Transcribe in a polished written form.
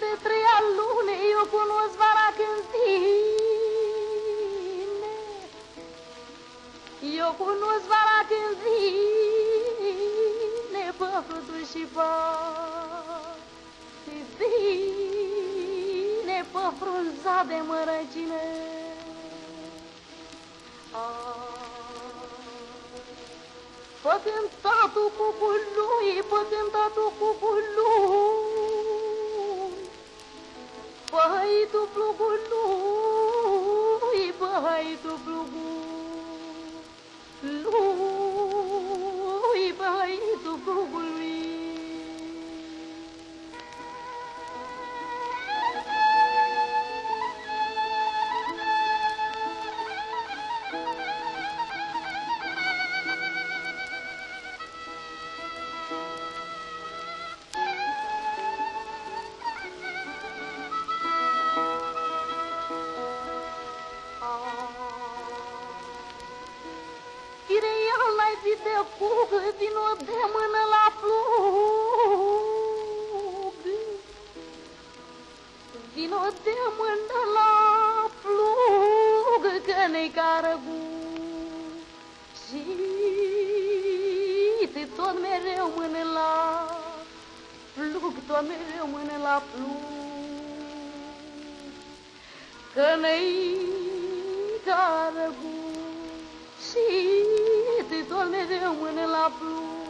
de 3 luni, eu cunosc vara când vine. Eu cunosc vara când vine, pe fruturi și pe vine, pe frunza de mărăcine. Pe cântatul cucului, pe cântatul cucului, pe hăitul plugului, pe hăitul plugului, pe hăitul plugului. De cug, vino de mână la plug, vino de mână la plug, că ne-i carăgu. Și tot mereu mână la plug, tot mereu mână la plug, că ne-i carăgu. Și tot mereu mână la plug.